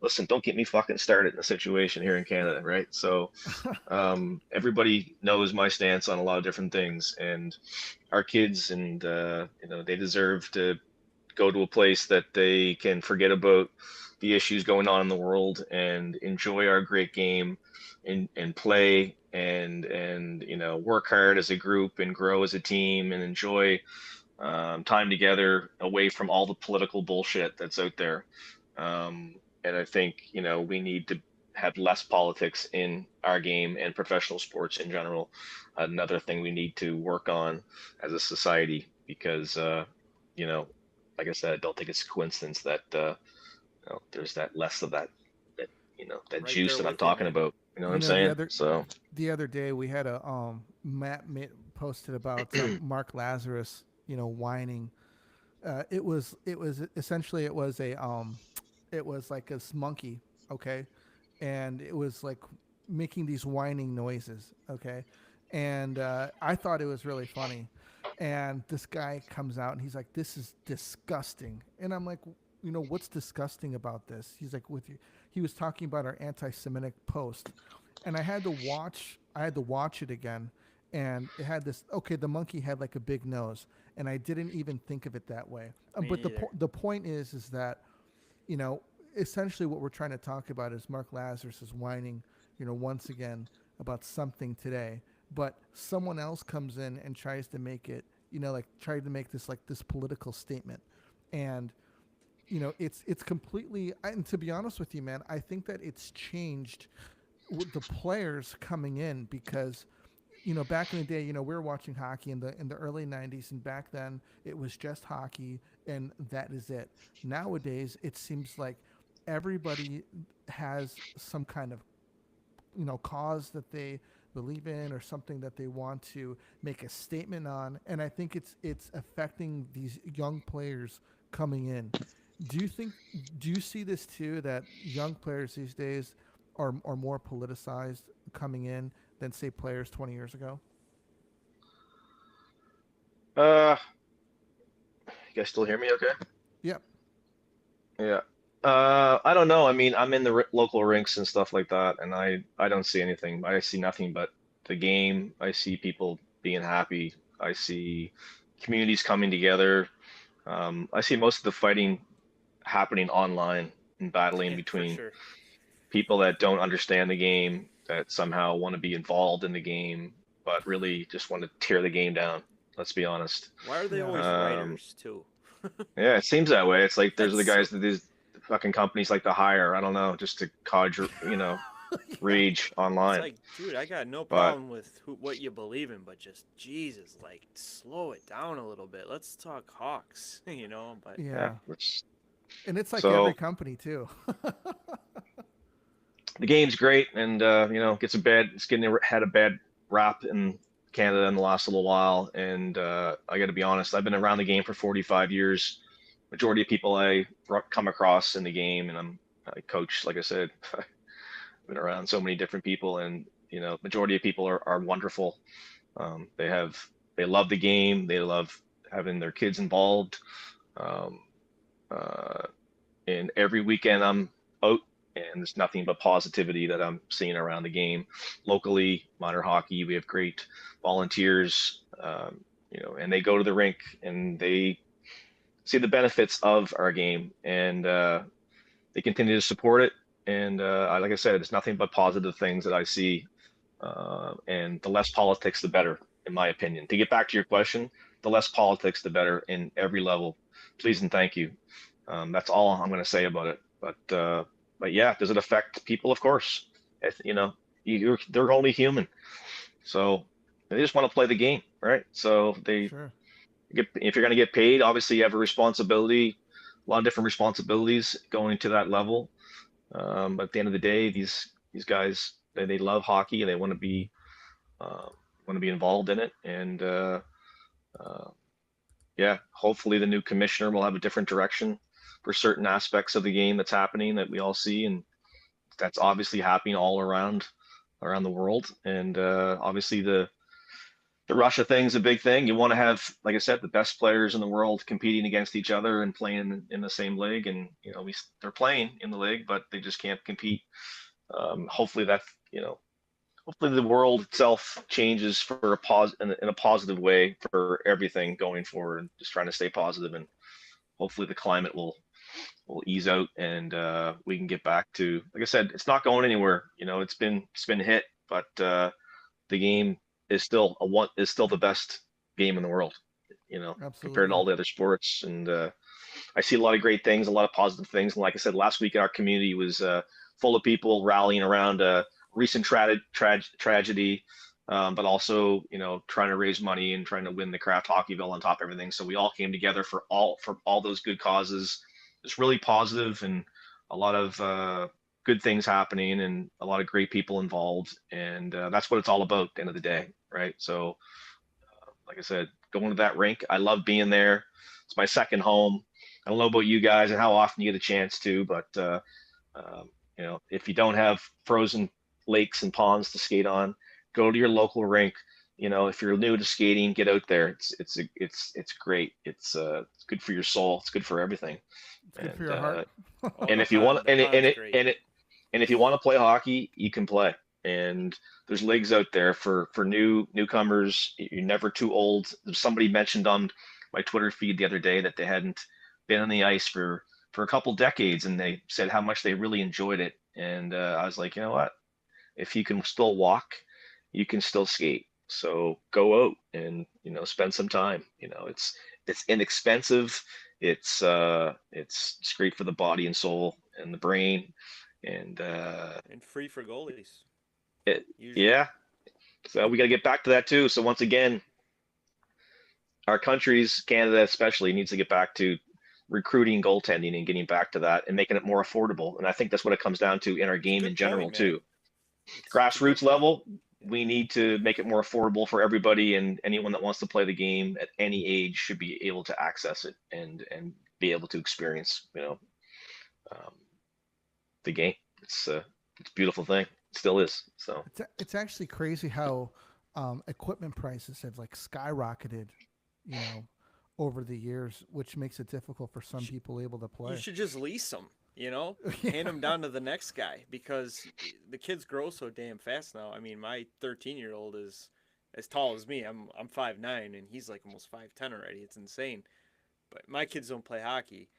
listen, don't get me fucking started in the situation here in Canada, right? So everybody knows my stance on a lot of different things, and our kids, and they deserve to go to a place that they can forget about the issues going on in the world and enjoy our great game and play and work hard as a group and grow as a team and enjoy time together away from all the political bullshit that's out there. And I think we need to have less politics in our game and professional sports in general. Another thing we need to work on as a society, because like I said, I don't think it's a coincidence that there's that less of that Right juice there that I'm with you, talking man. about. You know what I'm The saying? other So the other day we had a posted about Mark Lazarus, whining. It was essentially it was like this monkey, okay, and it was like making these whining noises, okay, and I thought it was really funny, and this guy comes out and he's like, "This is disgusting," and I'm like, what's disgusting about this? He's like, with you, he was talking about our anti-Semitic post, and I had to watch it again, and it had this. Okay, the monkey had like a big nose, and I didn't even think of it that way. Me But neither. the point is that essentially what we're trying to talk about is Mark Lazarus is whining, once again about something today, but someone else comes in and tries to make it, try to make this like this political statement, and it's completely. And to be honest with you, man, I think that it's changed with the players coming in because back in the day, we were watching hockey in the early '90s, and back then it was just hockey, and that is it. Nowadays, it seems like everybody has some kind of cause that they believe in or something that they want to make a statement on, and I think it's affecting these young players coming in. Do you see this too, that young players these days are more politicized coming in than say players 20 years ago? you guys still hear me okay? Yep. Yeah. I don't know. I mean, I'm in the local rinks and stuff like that, and I don't see anything. I see nothing but the game. I see people being happy. I see communities coming together. I see most of the fighting happening online and battling Yeah, for between sure. people that don't understand the game, that somehow want to be involved in the game, but really just want to tear the game down. Let's be honest. Why are they Yeah. always writers too? Yeah, it seems that way. It's like there's the That's guys that these fucking companies like to hire. I don't know, just to cause rage It's online. like, dude, I got no But problem with what you believe in, but just Jesus, like slow it down a little bit. Let's talk Hawks, But yeah, Yeah. it's, And it's like every so company too. the game's great, and it's had a bad rap in Canada in the last little while. And I got to be honest, I've been around the game for 45 years. Majority of people I come across in the game, and I coach, like I said, been around so many different people, and majority of people are wonderful. They love the game. They love having their kids involved. Um, uh, and every weekend I'm out, and there's nothing but positivity that I'm seeing around the game. Locally, minor hockey, we have great volunteers, and they go to the rink and they see the benefits of our game, and they continue to support it. And like I said, it's nothing but positive things that I see. And the less politics, the better, in my opinion. To get back to your question, the less politics, the better in every level. Please and thank you. That's all I'm going to say about it. But yeah, does it affect people? Of course. They're only human, so they just want to play the game, right? So Sure. if you're going to get paid, obviously you have a responsibility, a lot of different responsibilities going to that level. But at the end of the day, these guys they love hockey and they uh, want to be involved in it. And uh, yeah, hopefully the new commissioner will have a different direction for certain aspects of the game that's happening that we all see, and that's obviously happening all around the world. And obviously the Russia thing's a big thing. You want to have, like I said, the best players in the world competing against each other and playing in the same league. And they're playing in the league, but they just can't compete. Hopefully hopefully the world itself changes for in a positive way for everything going forward. Just trying to stay positive, and hopefully the climate will ease out, and we can get back to, like I said, it's not going anywhere. It's been hit, but the game is still the best game in the world, compared to Absolutely. all the other sports. And I see a lot of great things, a lot of positive things. And like I said, last week our community was full of people rallying around a recent tragedy, but also trying to raise money and trying to win the Craft Hockeyville on top of everything. So we all came together for all those good causes. It's really positive, and a lot of good things happening, and a lot of great people involved, and that's what it's all about at the end of the day, right? So like I said, going to that rink, I love being there. It's my second home. I don't know about you guys and how often you get a chance to, but if you don't have frozen lakes and ponds to skate on, go to your local rink. If you're new to skating, get out there. It's great. It's good for your soul. It's good for everything. It's good for And your heart. Oh, and if you want, the pond's great. and if you want to play hockey, you can play. And there's leagues out there for newcomers. You're never too old. Somebody mentioned on my Twitter feed the other day that they hadn't been on the ice for a couple decades, and they said how much they really enjoyed it. And I was like, you know what? If you can still walk, you can still skate. So go out and spend some time. It's inexpensive. It's great for the body and soul and the brain, and And free for goalies, it usually. yeah. So we got to get back to that too. So once again, our countries, Canada especially, needs to get back to recruiting goaltending and getting back to that and making it more affordable. And I think that's what it comes down to in our It's a game in good general point, man. too. It's a good Grassroots point. level, Yeah. we need to make it more affordable for everybody, and anyone that wants to play the game at any age should be able to access it and be able to experience, um, the game. It's a beautiful thing. It still is. So It's actually crazy how equipment prices have like skyrocketed, you know, over the years, which makes it difficult for some people able to You play. should just lease them, Yeah. hand them down to the next guy because the kids grow so damn fast now. I mean, my 13-year-old is as tall as me. I'm 5'9", and he's like almost 5'10" already. It's insane. But my kids don't play hockey.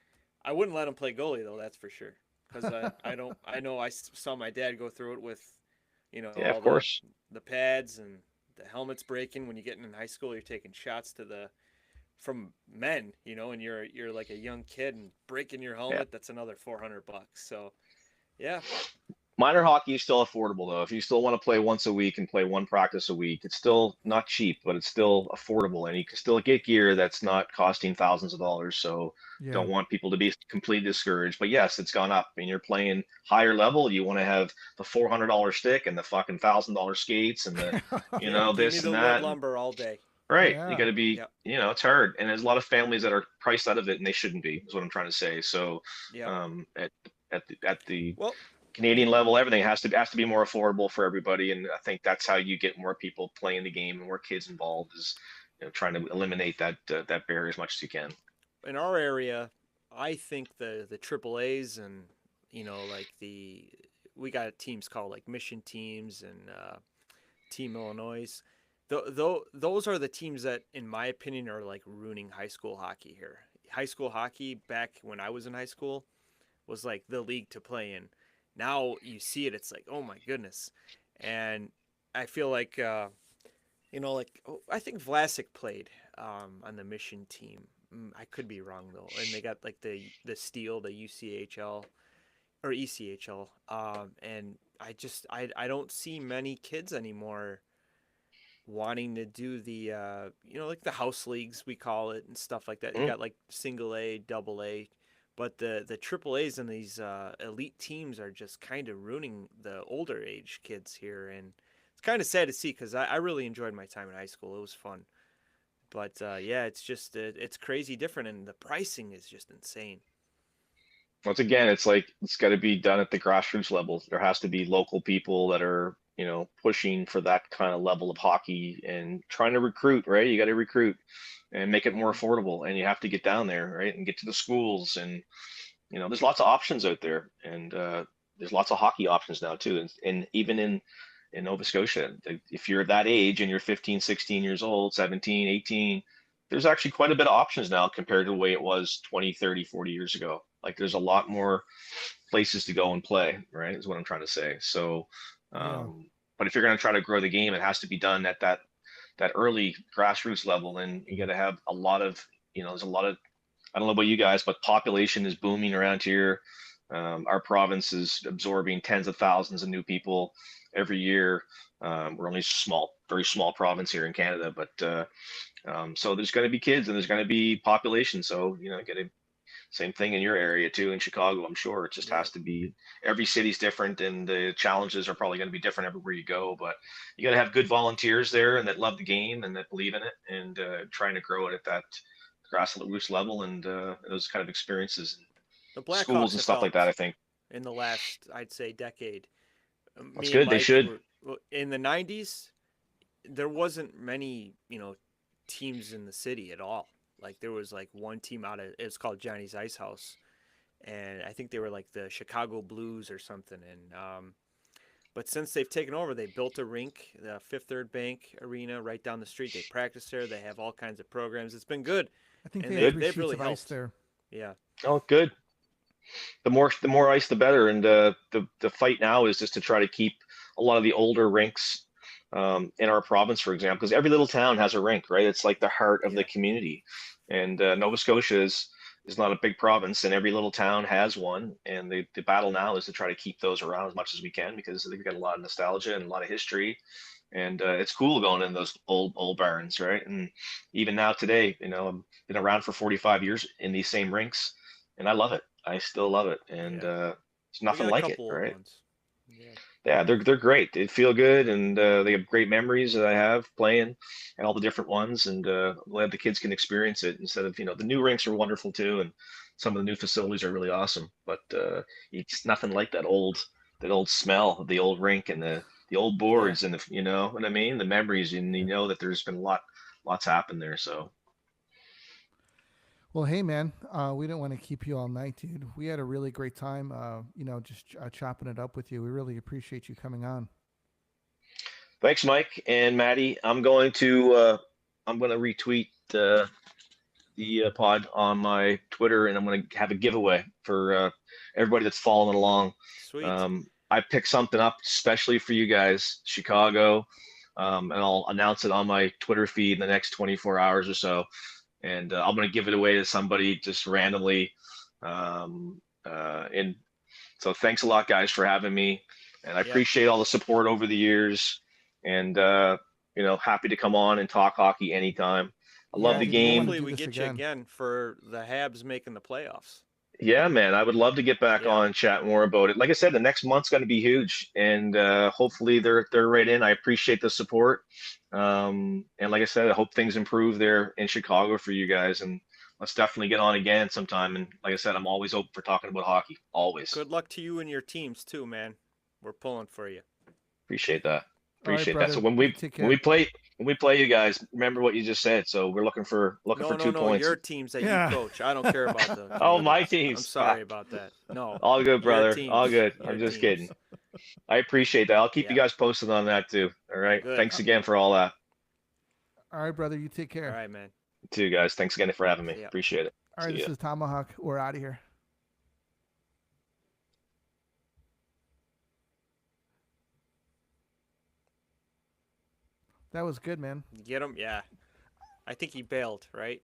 I wouldn't let them play goalie though. That's for sure. Because I don't. I know saw my dad go through it with, yeah, all of course. the pads and the helmets breaking when you're getting in high school. You're taking shots to the from men, and you're like a young kid and breaking your Yeah. helmet. That's another $400. So yeah, Minor hockey is still affordable though. If you still want to play once a week and play one practice a week, it's still not cheap, but it's still affordable, and you can still get gear that's not costing thousands of dollars. So Yeah. don't want people to be completely discouraged. But yes, it's gone up, and you're playing higher level. You want to have the $400 stick and the fucking $1,000 skates and the yep. Give me this the and wood that. And lumber all day. right, you Yeah. got to be, Yep. it's hard, and there's a lot of families that are priced out of it, and they shouldn't be. Is what I'm trying to say. So Yep. at the Well, Canadian level, everything has to be more affordable for everybody, and I think that's how you get more people playing the game and more kids involved. Is trying to eliminate that barrier as much as you can. In our area, I think the triple A's and like we got teams called like Mission Teams and Team Illinois. Those are the teams that, in my opinion, are like ruining high school hockey here. High school hockey back when I was in high school was like the league to play in. Now you see it, it's like, oh my goodness. And I feel like, I think Vlasic played on the Mission team. I could be wrong though. And they got like the Steel, the UCHL or ECHL. And I don't see many kids anymore wanting to do the like the house leagues we call it and stuff like that. You got like single A, double A, but the triple A's and these elite teams are just kind of ruining the older age kids here, and it's kind of sad to see because I really enjoyed my time in high school. It was fun, but yeah, it's just it's crazy different, and the pricing is just insane. Once again, it's like it's got to be done at the grassroots level. There has to be local people that are, pushing for that kind of level of hockey and trying to recruit, right? You got to recruit and make it more affordable, and you have to get down there, right? And get to the schools, and there's lots of options out there, and there's lots of hockey options now too. And even in Nova Scotia, if you're that age and you're 15, 16 years old, 17, 18, there's actually quite a bit of options now compared to the way it was 20, 30, 40 years ago. Like there's a lot more places to go and play, right? Is what I'm trying to say. So, but if you're going to try to grow the game, it has to be done at that early grassroots level, and you got to have a lot of, there's a lot of, I don't know about you guys, but population is booming around here. Our province is absorbing tens of thousands of new people every year. We're only a very small province here in Canada, but so there's going to be kids and there's going to be population. So, get a same thing in your area too, in Chicago, I'm sure. It just has to be, every city's different and the challenges are probably going to be different everywhere you go, but you got to have good volunteers there and that love the game and that believe in it, and trying to grow it at that grassroots level, and those kind of experiences, The Blackhawks schools and have stuff like that, I helped think. in the last, I'd say, decade. That's Me and good. They Mike should. in the 90s, there wasn't many, teams in the city at all. Like there was like one team it's called Johnny's Ice House, and I think they were like the Chicago Blues or something. And but since they've taken over, they built a rink, the Fifth Third Bank Arena, right down the street. They practice there. They have all kinds of programs. It's been good, I think and they have 3 they've sheets really of ice helped. there. Yeah. Oh, good. The more ice, the better. And the fight now is just to try to keep a lot of the older rinks in our province, for example, because every little town has a rink, right? It's like the heart of the community. And Nova Scotia is not a big province, and every little town has one. And the battle now is to try to keep those around as much as we can, because they've got a lot of nostalgia and a lot of history. And it's cool going in those old barns, right? And even now today, I've been around for 45 years in these same rinks, and I love it. I still love it, and there's We nothing got a like it, couple old right? ones. Yeah. Yeah, they're great. They feel good, and they have great memories that I have playing, and all the different ones. And I'm glad the kids can experience it instead of, the new rinks are wonderful too, and some of the new facilities are really awesome. But it's nothing like that old smell of the old rink and the old Yeah. boards, and you know what I mean, the memories, and you know that there's been lots happened there. So Well, hey man, we didn't want to keep you all night, dude. We had a really great time, just chopping it up with you. We really appreciate you coming on. thanks, Mike and Maddie. I'm gonna retweet the pod on my Twitter, and I'm going to have a giveaway for everybody that's following along. Sweet. I picked something up especially for you guys, Chicago, and I'll announce it on my Twitter feed in the next 24 hours or so. And I'm going to give it away to somebody just randomly. And so thanks a lot, guys, for having me. And I Yeah. appreciate all the support over the years. And, happy to come on and talk hockey anytime. I love Yeah, the dude, we wanna game. Hopefully do we this get you again. again for the Habs making the playoffs. Yeah, man, I would love to get back Yeah. on and chat more about it. Like I said, the next month's going to be huge, and hopefully they're right in. I appreciate the support, and like I said, I hope things improve there in Chicago for you guys, and let's definitely get on again sometime. And like I said, I'm always open for talking about hockey. Always. Good luck to you and your teams too, man. We're pulling for you. Appreciate that. All right, Appreciate that. brother. So when You take care. we play you guys, remember what you just said. So we're looking for No, 2 points. your teams that Yeah. you coach. I don't care about the. Oh, my Canadians. teams. I'm sorry about that. No. All good, Your brother. teams. All good. Your I'm just teams. kidding. I appreciate that. I'll keep you Yeah. guys posted on that too. All right. Good. Thanks again for all that. All right, brother. You take care. All right, man. Too, guys. Thanks again for having me. Yeah. Appreciate it. All right, See this ya. is Tomahawk. We're out of here. That was good, man. Get him? Yeah. I think he bailed, right?